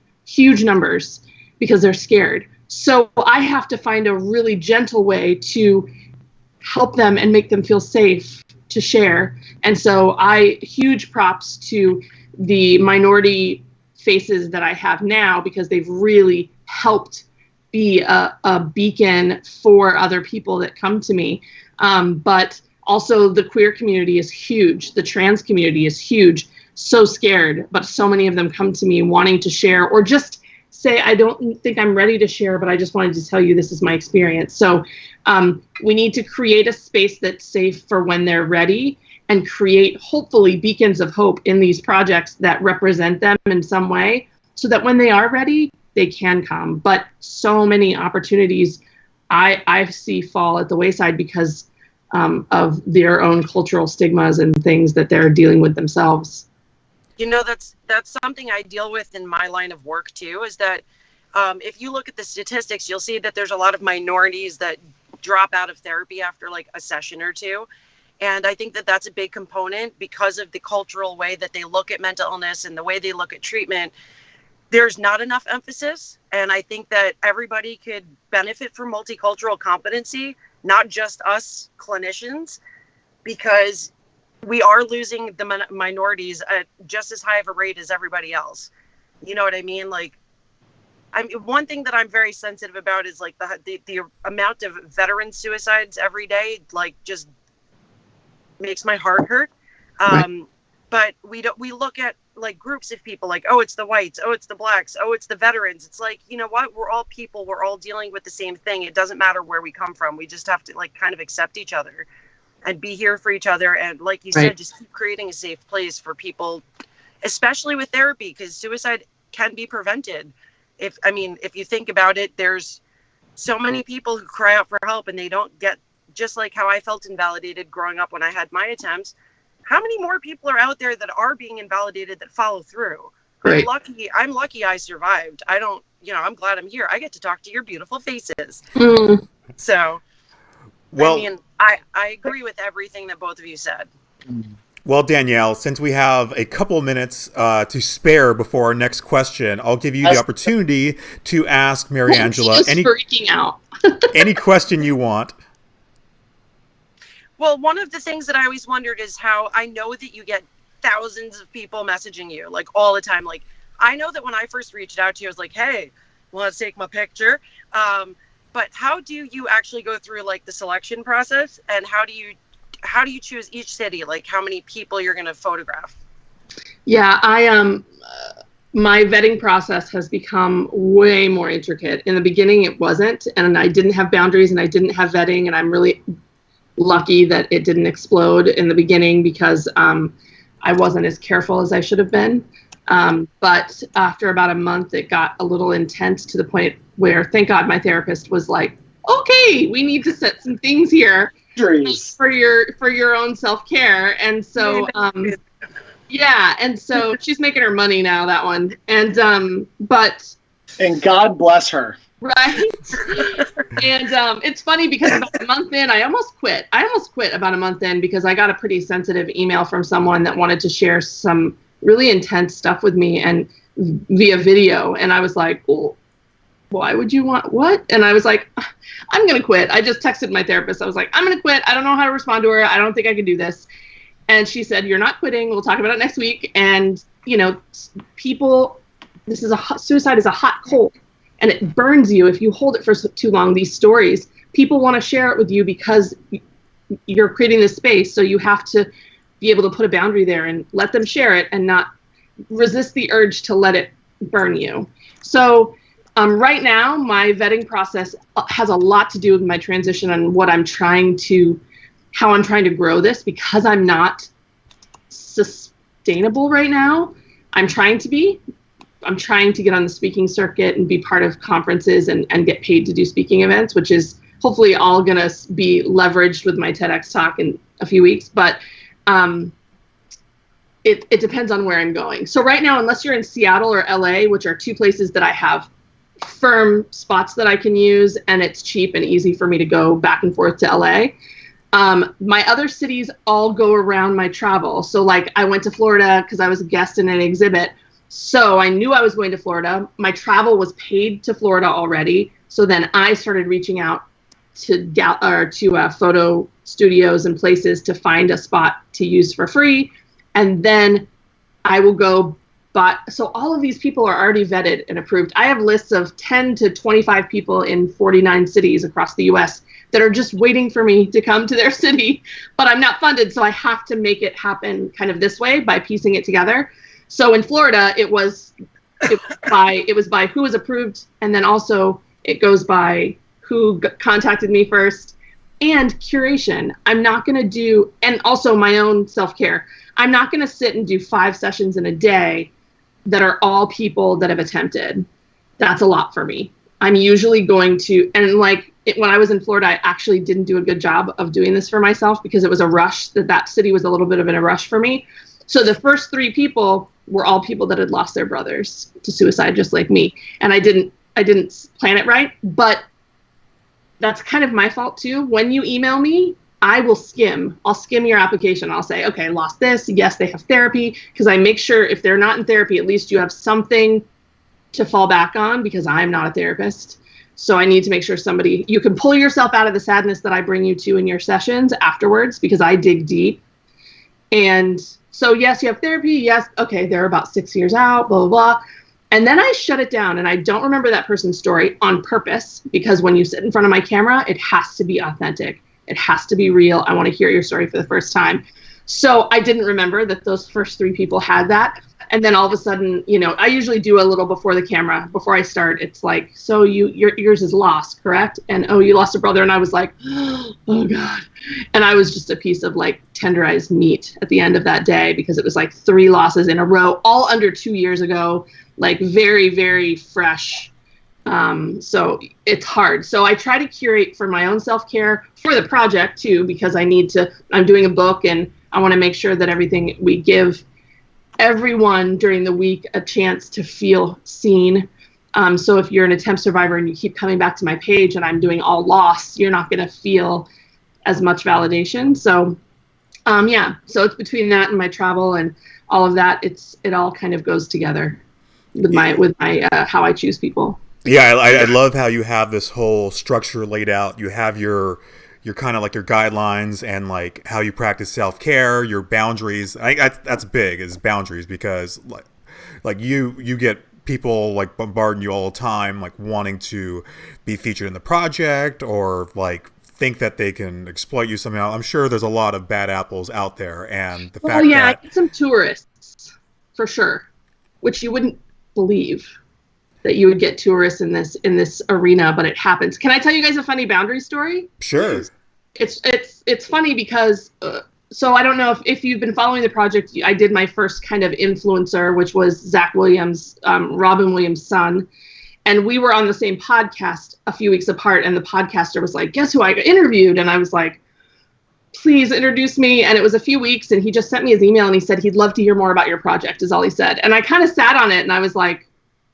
numbers, because they're scared. So I have to find a really gentle way to help them and make them feel safe to share. And so huge props to the minority faces that I have now, because they've really helped be a beacon for other people that come to me. But also the queer community is huge. The trans community is huge. So scared, but so many of them come to me wanting to share, or just say, I don't think I'm ready to share, but I just wanted to tell you this is my experience. So we need to create a space that's safe for when they're ready, and create, hopefully, beacons of hope in these projects that represent them in some way, so that when they are ready, they can come. But so many opportunities I see fall at the wayside because of their own cultural stigmas and things that they're dealing with themselves. You know, that's something I deal with in my line of work too, is that if you look at the statistics, you'll see that there's a lot of minorities that drop out of therapy after like a session or two. And I think that that's a big component because of the cultural way that they look at mental illness and the way they look at treatment. there's not enough emphasis. And I think that everybody could benefit from multicultural competency, not just us clinicians, because we are losing the minorities at just as high of a rate as everybody else. You know what I mean? Like, one thing that I'm very sensitive about is like the amount of veteran suicides every day, like, just makes my heart hurt. Right. But we look at like groups of people like, oh, it's the whites, oh, it's the blacks, oh, it's the veterans. It's like, you know what? We're all people. We're all dealing with the same thing. It doesn't matter where we come from. We just have to like kind of accept each other and be here for each other. And like you said, just keep creating a safe place for people, especially with therapy, because suicide can be prevented. If you think about it, there's so many people who cry out for help and they don't get, just like how I felt invalidated growing up when I had my attempts. How many more people are out there that are being invalidated that follow through? Right. I'm lucky I survived. I'm glad I'm here. I get to talk to your beautiful faces. Mm. So, well, I agree with everything that both of you said. Well, Danielle, since we have a couple minutes to spare before our next question, I'll give you the opportunity to ask Mariangela freaking out. any question you want. Well, one of the things that I always wondered is how I know that you get thousands of people messaging you like all the time. Like, I know that when I first reached out to you, I was like, hey, want to take my picture? But how do you actually go through like the selection process, and how do you choose each city, like how many people you're going to photograph? Yeah, my vetting process has become way more intricate. In the beginning, it wasn't, and I didn't have boundaries and I didn't have vetting, and I'm really lucky that it didn't explode in the beginning because I wasn't as careful as I should have been. But after about a month, it got a little intense to the point where, thank God, my therapist was like, okay, we need to set some things here for your own self-care. And so, and so she's making her money now, that one. And God bless her. Right. And it's funny because about a month in, I almost quit about a month in because I got a pretty sensitive email from someone that wanted to share some really intense stuff with me and via video. And I was like, well, why would you want what? And I was like, I'm going to quit. I just texted my therapist. I was like, I'm going to quit. I don't know how to respond to her. I don't think I can do this. And she said, you're not quitting. We'll talk about it next week. And, people, suicide is a hot coal. And it burns you if you hold it for too long, these stories. People want to share it with you because you're creating this space. So you have to be able to put a boundary there and let them share it and not resist the urge to let it burn you. So right now, my vetting process has a lot to do with my transition and how I'm trying to grow this, because I'm not sustainable right now. I'm trying to get on the speaking circuit and be part of conferences and get paid to do speaking events, which is hopefully all going to be leveraged with my TEDx talk in a few weeks. But it depends on where I'm going. So right now, unless you're in Seattle or LA, which are two places that I have firm spots that I can use, and it's cheap and easy for me to go back and forth to LA. My other cities all go around my travel. So like I went to Florida because I was a guest in an exhibit. So I knew I was going to Florida. My travel was paid to Florida already. So then I started reaching out to photo studios and places to find a spot to use for free. And then I will go. So all of these people are already vetted and approved. I have lists of 10 to 25 people in 49 cities across the US that are just waiting for me to come to their city, but I'm not funded. So I have to make it happen kind of this way by piecing it together. So in Florida, it was by who was approved, and then also it goes by who contacted me first, and curation. I'm not going to do, and also my own self-care. I'm not going to sit and do 5 sessions in a day that are all people that have attempted. That's a lot for me. I'm usually going to, and when I was in Florida, I actually didn't do a good job of doing this for myself because it was a rush. That city was a little bit of a rush for me. So the first 3 people were all people that had lost their brothers to suicide, just like me. And I didn't plan it right, but that's kind of my fault too. When you email me, I'll skim your application. I'll say, okay, lost this. Yes, they have therapy, because I make sure if they're not in therapy, at least you have something to fall back on because I'm not a therapist. So I need to make sure you can pull yourself out of the sadness that I bring you to in your sessions afterwards, because I dig deep. And so, yes, you have therapy. Yes. Okay. They're about 6 years out, blah, blah, blah. And then I shut it down, and I don't remember that person's story on purpose, because when you sit in front of my camera, it has to be authentic. It has to be real. I want to hear your story for the first time. So I didn't remember that those first 3 people had that. And then all of a sudden, I usually do a little before the camera, before I start. It's like, so yours is lost, correct? And, oh, you lost a brother. And I was like, oh, God. And I was just a piece of like tenderized meat at the end of that day, because it was like 3 losses in a row, all under 2 years ago, like very, very fresh. So it's hard. So I try to curate for my own self-care, for the project too, because I'm doing a book, and I want to make sure that everything we give everyone during the week a chance to feel seen. So if you're an attempt survivor and you keep coming back to my page and I'm doing all loss, you're not going to feel as much validation. So, so it's between that and my travel and all of that. It all kind of goes together with my how I choose people. Yeah, I love how you have this whole structure laid out. You have your kind of like your guidelines and like how you practice self-care, your boundaries. That's big, is boundaries, because like you get people like bombarding you all the time, like wanting to be featured in the project, or like think that they can exploit you somehow. I'm sure there's a lot of bad apples out there, and the fact that I get some tourists for sure, which you wouldn't believe that you would get tourists in this arena, but it happens. Can I tell you guys a funny boundary story? Sure. It's funny because, so I don't know if you've been following the project. I did my first kind of influencer, which was Zach Williams, Robin Williams' son. And we were on the same podcast a few weeks apart, and the podcaster was like, guess who I interviewed? And I was like, please introduce me. And it was a few weeks, and he just sent me his email, and he said he'd love to hear more about your project, is all he said. And I kind of sat on it, and I was like,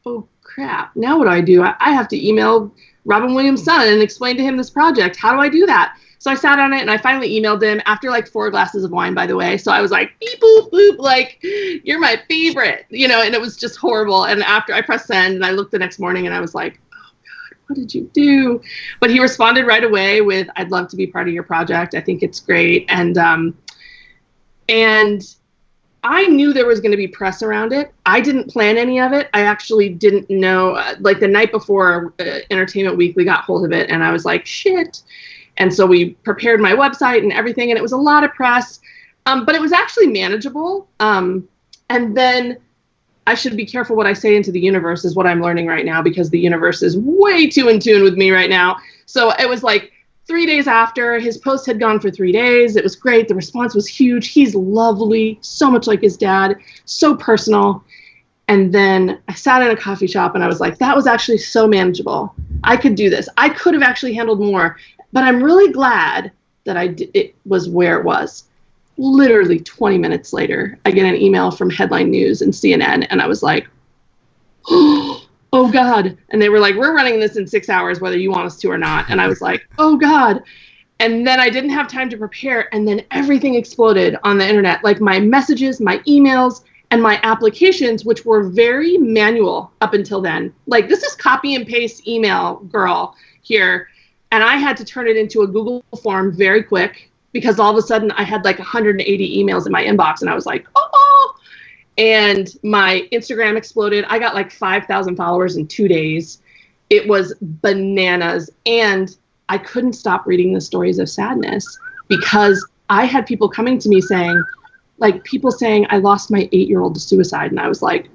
oh, crap, now what do? I have to email Robin Williams' son and explain to him this project. How do I do that? So I sat on it, and I finally emailed him after like 4 glasses of wine, by the way. So I was like, beep, boop, boop, like, you're my favorite, and it was just horrible. And after I pressed send, and I looked the next morning, and I was like, oh God, what did you do? But he responded right away with, I'd love to be part of your project. I think it's great. And I knew there was going to be press around it. I didn't plan any of it. I actually didn't know, like the night before Entertainment Weekly got hold of it, and I was like, shit. And so we prepared my website and everything, and it was a lot of press, but it was actually manageable. And then I should be careful what I say into the universe, is what I'm learning right now, because the universe is way too in tune with me right now. So it was like 3 days after, his post had gone for 3 days. It was great. The response was huge. He's lovely, so much like his dad, so personal. And then I sat in a coffee shop, and I was like, that was actually so manageable. I could do this. I could have actually handled more. But I'm really glad that it was where it was. Literally 20 minutes later, I get an email from Headline News and CNN, and I was like, oh God. And they were like, we're running this in 6 hours, whether you want us to or not. And I was like, oh God. And then I didn't have time to prepare, and then everything exploded on the internet. Like my messages, my emails, and my applications, which were very manual up until then. Like, this is copy and paste email girl here. And I had to turn it into a Google form very quick, because all of a sudden I had like 180 emails in my inbox, and I was like, oh, and my Instagram exploded. I got like 5,000 followers in 2 days. It was bananas. And I couldn't stop reading the stories of sadness, because I had people coming to me saying, I lost my 8-year-old to suicide. And I was like,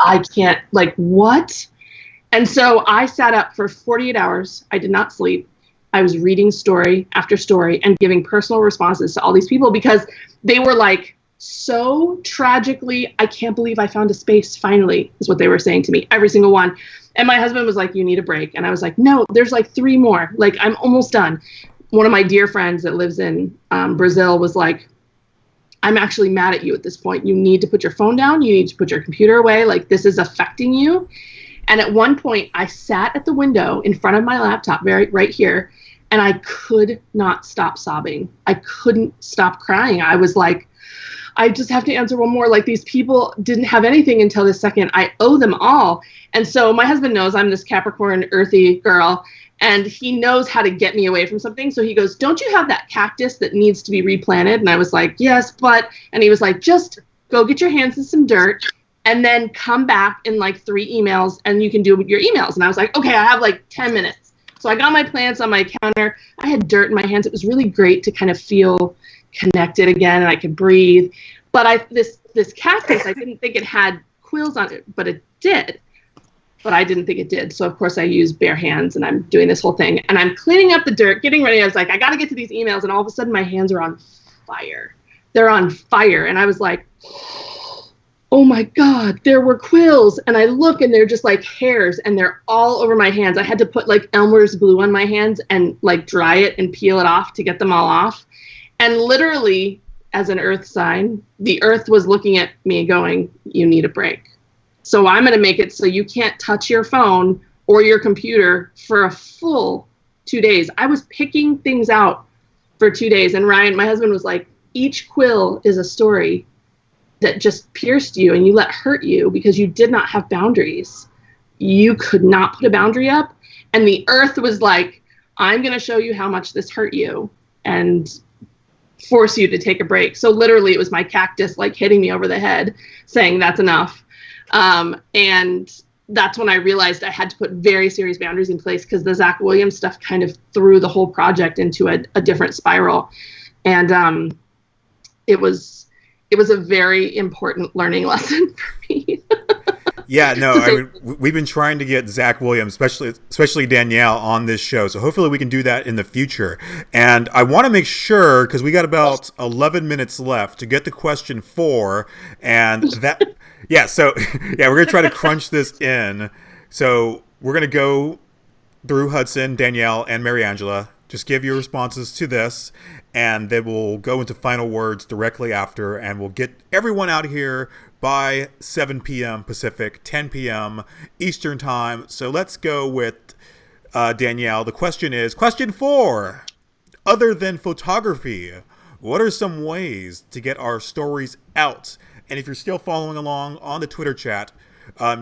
I can't, like, what? And so I sat up for 48 hours. I did not sleep. I was reading story after story and giving personal responses to all these people, because they were like, so tragically, I can't believe I found a space finally, is what they were saying to me, every single one. And my husband was like, you need a break. And I was like, no, there's like 3 more. Like, I'm almost done. One of my dear friends that lives in Brazil was like, I'm actually mad at you at this point. You need to put your phone down. You need to put your computer away. Like, this is affecting you. And at one point, I sat at the window in front of my laptop, right here, and I could not stop sobbing. I couldn't stop crying. I was like, I just have to answer one more. Like, these people didn't have anything until this second. I owe them all. And so my husband knows I'm this Capricorn earthy girl, and he knows how to get me away from something. So he goes, don't you have that cactus that needs to be replanted? And I was like, yes, but, and he was like, just go get your hands in some dirt and then come back in like 3 emails and you can do your emails. And I was like, okay, I have like 10 minutes. So I got my plants on my counter. I had dirt in my hands. It was really great to kind of feel connected again, and I could breathe. But this cactus, I didn't think it had quills on it, but it did. But I didn't think it did. So, of course, I use bare hands, and I'm doing this whole thing. And I'm cleaning up the dirt, getting ready. I was like, I got to get to these emails. And all of a sudden, my hands are on fire. They're on fire. And I was like, oh, my God, there were quills. And I look, and they're just like hairs, and they're all over my hands. I had to put, like, Elmer's glue on my hands and, like, dry it and peel it off to get them all off. And literally, as an earth sign, the earth was looking at me going, you need a break. So I'm going to make it so you can't touch your phone or your computer for a full 2 days. I was picking things out for 2 days. And Ryan, my husband, was like, each quill is a story that just pierced you and you let hurt you because you did not have boundaries. You could not put a boundary up. And the earth was like, I'm going to show you how much this hurt you and force you to take a break. So literally it was my cactus like hitting me over the head saying that's enough. And that's when I realized I had to put very serious boundaries in place, because the Zach Williams stuff kind of threw the whole project into a different spiral. And it was a very important learning lesson for me. Yeah, no, I mean, we've been trying to get Zach Williams, especially Danielle, on this show. So hopefully we can do that in the future. And I want to make sure, because we got about 11 minutes left, to get to question 4. And that, yeah, so, yeah, we're going to try to crunch this in. So we're going to go through Hudson, Danielle, and Mariangela. Just give your responses to this, and then we'll go into final words directly after, and we'll get everyone out of here by 7 p.m. Pacific, 10 p.m. Eastern Time. So let's go with Danielle. The question is, question 4, other than photography, what are some ways to get our stories out? And if you're still following along on the Twitter chat,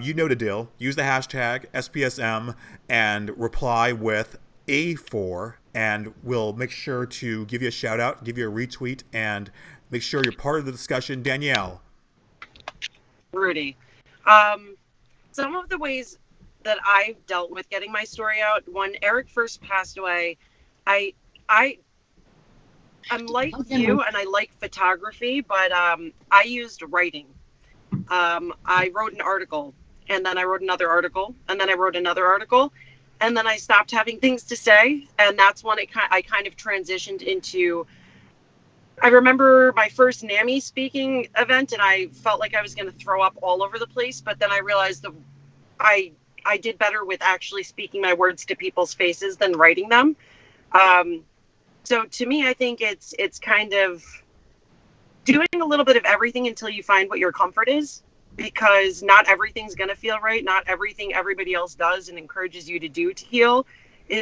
you know the deal. Use the hashtag SPSM and reply with A4, and we'll make sure to give you a shout out, give you a retweet, and make sure you're part of the discussion. Danielle. Rudy. Some of the ways that I've dealt with getting my story out, when Eric first passed away, I'm like you, and I like photography, but I used writing. I wrote an article, and then I wrote another article, and then I wrote another article, and then I stopped having things to say, and that's when I kind of transitioned into. I remember my first NAMI speaking event, and I felt like I was going to throw up all over the place, but then I realized that I did better with actually speaking my words to people's faces than writing them. So to me, I think it's kind of doing a little bit of everything until you find what your comfort is, because not everything's going to feel right. Not everything everybody else does and encourages you to do to heal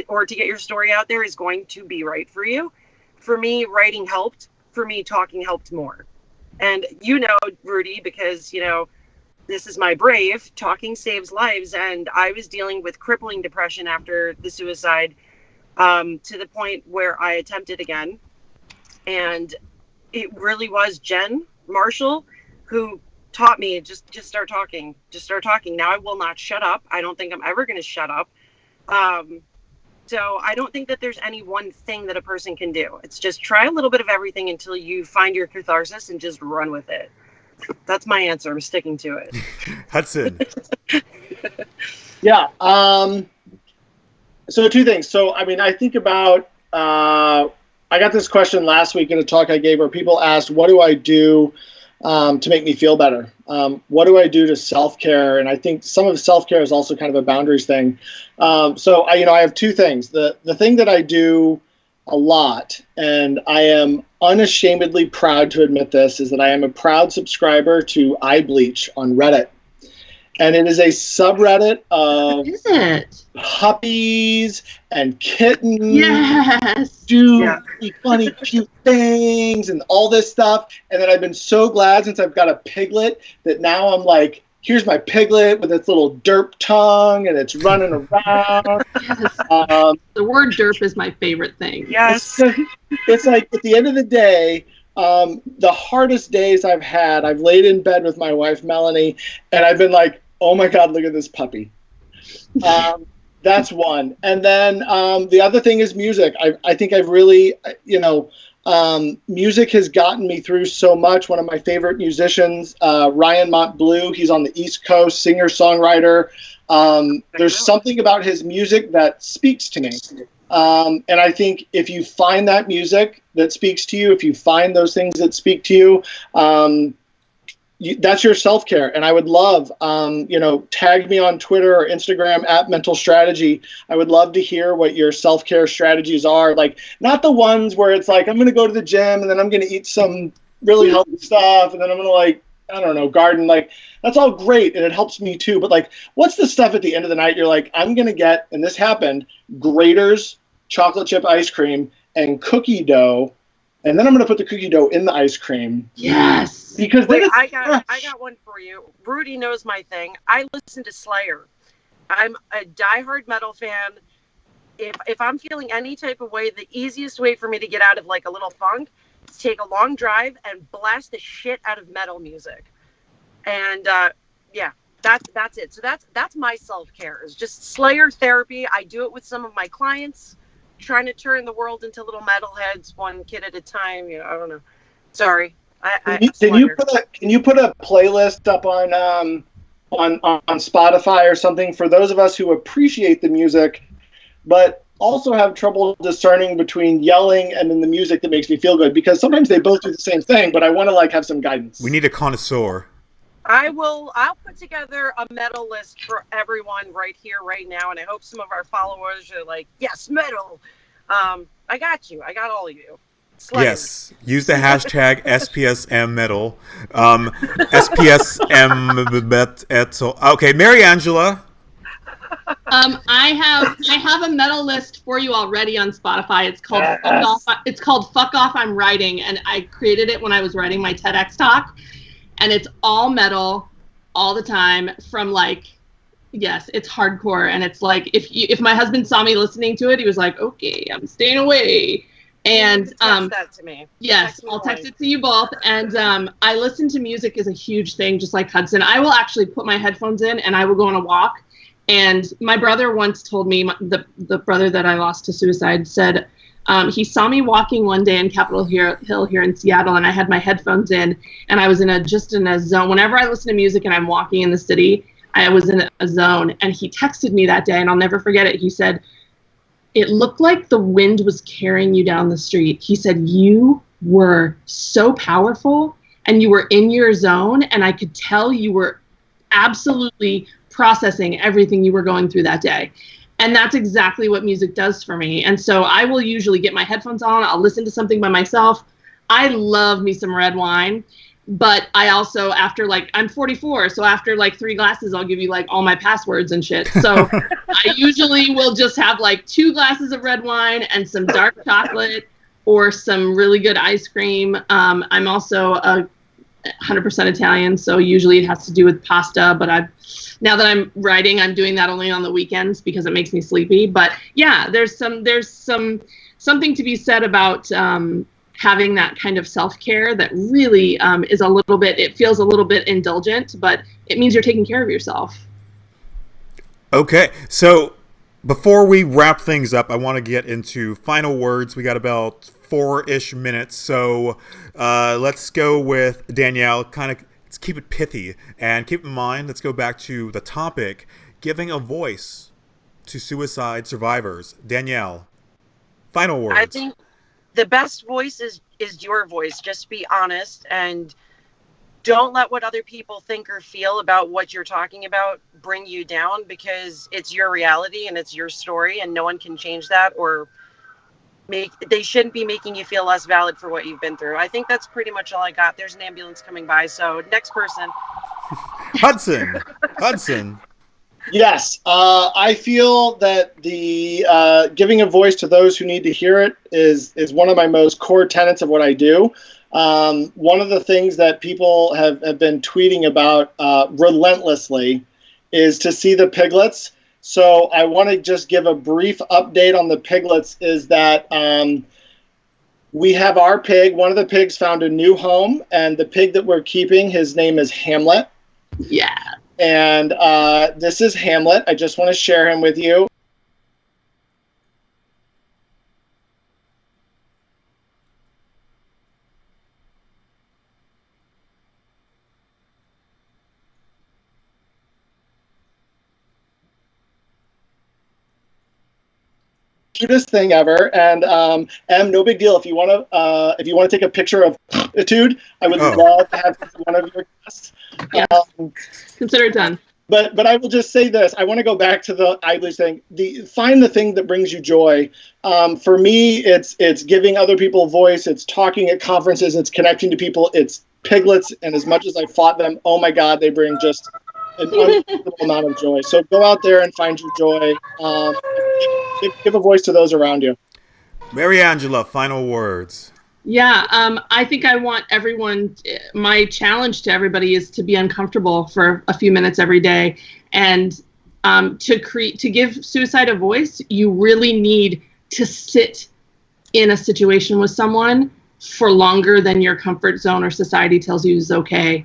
or to get your story out there is going to be right for you. For me, writing helped. For me, talking helped more. And you know, Rudy, because, you know, this is my brave, talking saves lives. And I was dealing with crippling depression after the suicide, to the point where I attempted again. And it really was Jen Marshall who taught me, just start talking. Just start talking. Now I will not shut up. I don't think I'm ever going to shut up. So I don't think that there's any one thing that a person can do. It's just try a little bit of everything until you find your catharsis and just run with it. That's my answer. I'm sticking to it. Hudson. Yeah. So 2 things. So, I mean, I think about, I got this question last week in a talk I gave where people asked, what do I do to make me feel better? What do I do to self-care? And I think some of self-care is also kind of a boundaries thing. So I have 2 things. The thing that I do a lot, and I am unashamedly proud to admit this, is that I am a proud subscriber to iBleach on Reddit. And it is a subreddit of What is it? puppies and kittens. Yes. Do Yeah. funny, cute things and all this stuff. And then I've been so glad since I've got a piglet that now I'm like, here's my piglet with its little derp tongue and it's running around. Yes. The word derp is my favorite thing. Yes. It's like at the end of the day, the hardest days I've had, I've laid in bed with my wife, Melanie, and I've been like, oh my God, look at this puppy. That's one. And then the other thing is music. I think I've really, music has gotten me through so much. One of my favorite musicians, Ryan Montbleu, he's on the East Coast, singer-songwriter. There's something about his music that speaks to me. And I think if you find that music that speaks to you, if you find those things that speak to you, that's your self-care. And I would love, tag me on Twitter or Instagram at Mental Strategy. I would love to hear what your self-care strategies are. Like, not the ones where it's like, I'm going to go to the gym and then I'm going to eat some really healthy stuff. And then I'm going to garden. Like, that's all great. And it helps me too. But like, what's the stuff at the end of the night? You're like, I'm going to get, and this happened, Grater's chocolate chip ice cream and cookie dough. And then I'm going to put the cookie dough in the ice cream. Yes. Because Wait, I got one for you. Rudy knows my thing. I listen to Slayer. I'm a diehard metal fan. If I'm feeling any type of way, the easiest way for me to get out of like a little funk is take a long drive and blast the shit out of metal music. And that's it. So that's my self-care. Is just Slayer therapy. I do it with some of my clients, trying to turn the world into little metalheads, one kid at a time. I don't know. Sorry. Can you put a playlist up on Spotify or something for those of us who appreciate the music, but also have trouble discerning between yelling and then the music that makes me feel good? Because sometimes they both do the same thing, but I want to have some guidance. We need a connoisseur. I'll put together a metal list for everyone right here, right now, and I hope some of our followers are like, yes, metal. I got you. I got all of you. Slayer. Yes. Use the hashtag SPSM metal. SPSM metal. Okay, Mariangela. I have a metal list for you already on Spotify. It's called Fuck Off. It's called Fuck Off, I'm Writing, and I created it when I was writing my TEDx talk. And it's all metal all the time from yes, it's hardcore. And it's like, if my husband saw me listening to it, he was like, okay, I'm staying away. And text that to me. Yes, I'll text it to you both. And I listen to music is a huge thing, just like Hudson. I will actually put my headphones in and I will go on a walk. And my brother once told me, the brother that I lost to suicide said, he saw me walking one day in Capitol Hill here in Seattle, and I had my headphones in, and I was in a zone. Whenever I listen to music and I'm walking in the city, I was in a zone. And he texted me that day, and I'll never forget it. He said, it looked like the wind was carrying you down the street. He said, you were so powerful, and you were in your zone, and I could tell you were absolutely processing everything you were going through that day. And that's exactly what music does for me. And so I will usually get my headphones on. I'll listen to something by myself. I love me some red wine. But I also, I'm 44, so after 3 glasses, I'll give you all my passwords and shit. So I usually will just have 2 glasses of red wine and some dark chocolate or some really good ice cream. I'm also a 100% Italian, so usually it has to do with pasta. But now that I'm writing, I'm doing that only on the weekends because it makes me sleepy. But yeah, there's something to be said about having that kind of self-care that really is it feels a little bit indulgent, but it means you're taking care of yourself. Okay, so before we wrap things up, I want to get into final words. We got about 4-ish minutes, so let's go with Danielle. Let's keep it pithy, and keep in mind, let's go back to the topic, giving a voice to suicide survivors. Danielle, final words. I think the best voice is your voice. Just be honest and don't let what other people think or feel about what you're talking about bring you down, because it's your reality and it's your story, and no one can change that or they shouldn't be making you feel less valid for what you've been through. I think that's pretty much all I got. There's an ambulance coming by, so next person. Hudson. Hudson. Yes, I feel that the giving a voice to those who need to hear it is one of my most core tenets of what I do. One of the things that people have been tweeting about relentlessly is to see the piglets. So I want to just give a brief update on the piglets, is that we have our pig. One of the pigs found a new home, and the pig that we're keeping, his name is Hamlet. Yeah. And this is Hamlet. I just want to share him with you. Cutest thing ever, and M, no big deal. If you want to take a picture of Fortitude, I would love to have one of your guests. Yeah. Consider it done. But I will just say this. I want to go back to the Idlers thing. Find the thing that brings you joy. For me, it's giving other people a voice. It's talking at conferences. It's connecting to people. It's piglets. And as much as I fought them, oh my God, they bring just an unbelievable amount of joy. So go out there and find your joy. Give a voice to those around you. Mariangela, final words. Yeah, I think I want everyone, my challenge to everybody is to be uncomfortable for a few minutes every day. And to give suicide a voice, you really need to sit in a situation with someone for longer than your comfort zone or society tells you is okay.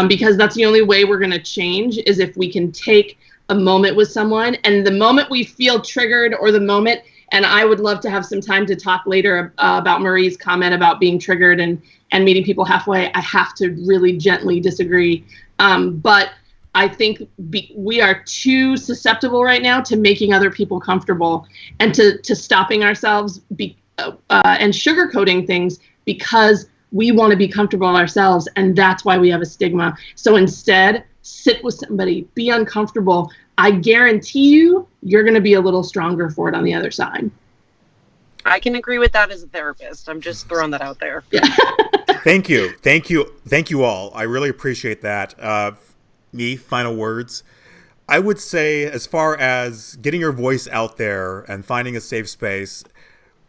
Because that's the only way we're going to change, is if we can take a moment with someone, and the moment we feel triggered, or the moment, and I would love to have some time to talk later about Marie's comment about being triggered and meeting people halfway. I have to really gently disagree. But I think we are too susceptible right now to making other people comfortable, and to stopping ourselves and sugarcoating things because we want to be comfortable ourselves, and that's why we have a stigma. So instead, sit with somebody, be uncomfortable. I guarantee you're going to be a little stronger for it on the other side. I can agree with that as a therapist. I'm just throwing that out there. Yeah. Thank you all. I really appreciate that. Final words. I would say, as far as getting your voice out there and finding a safe space,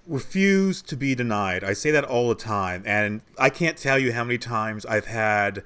refuse to be denied. I say that all the time, and I can't tell you how many times I've had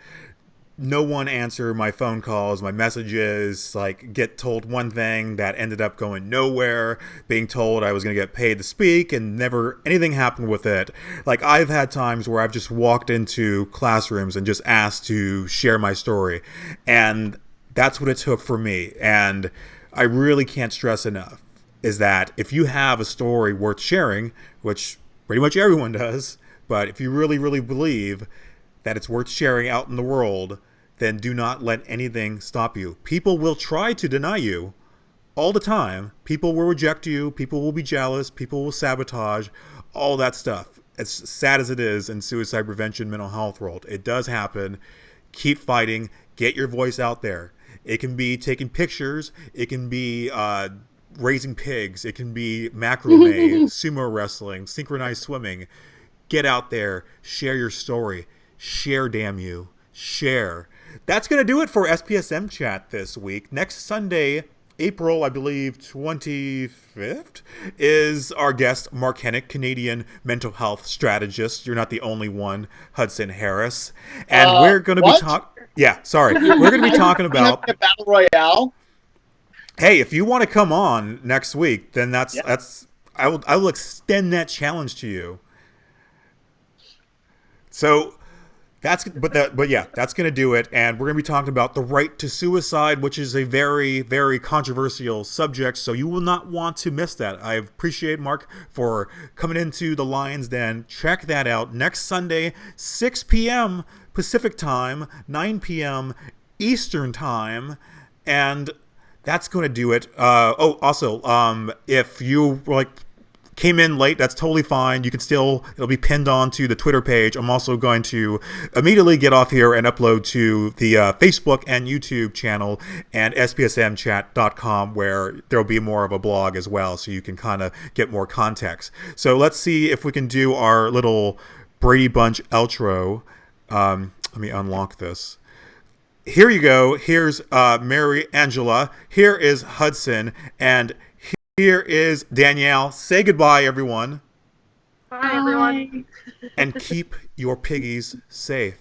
no one answer my phone calls, my messages, like get told one thing that ended up going nowhere, being told I was going to get paid to speak, and never anything happened with it. Like, I've had times where I've just walked into classrooms and just asked to share my story, and that's what it took for me. And I really can't stress enough is that if you have a story worth sharing, which pretty much everyone does, but if you really, really believe that it's worth sharing out in the world, then do not let anything stop you. People will try to deny you all the time. People will reject you. People will be jealous. People will sabotage, all that stuff. As sad as it is in suicide prevention, mental health world, it does happen. Keep fighting. Get your voice out there. It can be taking pictures. It can be raising pigs. It can be macrame, sumo wrestling, synchronized swimming. Get out there. Share your story. Share, damn you. Share. That's going to do it for SPSM Chat this week. Next Sunday, April, I believe, 25th, is our guest, Mark Hennick, Canadian mental health strategist. You're not the only one, Hudson Harris. And we're going to be talking... Yeah, sorry. We're going to be talking about... a battle royale. Hey, if you want to come on next week, then that's I will extend that challenge to you. So... that's going to do it. And we're going to be talking about the right to suicide, which is a very, very controversial subject. So you will not want to miss that. I appreciate Mark for coming into the Lion's Den. Check that out next Sunday, 6 p.m. Pacific time, 9 p.m. Eastern time. And that's going to do it. Also, if you came in late, that's totally fine. You can it'll be pinned onto the Twitter page. I'm also going to immediately get off here and upload to the Facebook and YouTube channel and SPSMchat.com, where there'll be more of a blog as well, so you can kind of get more context. So let's see if we can do our little Brady Bunch outro. Let me unlock this. here you go. Here's Mariangela. Here is Hudson. And here is Danielle. Say goodbye, everyone. Bye, everyone. And keep your piggies safe.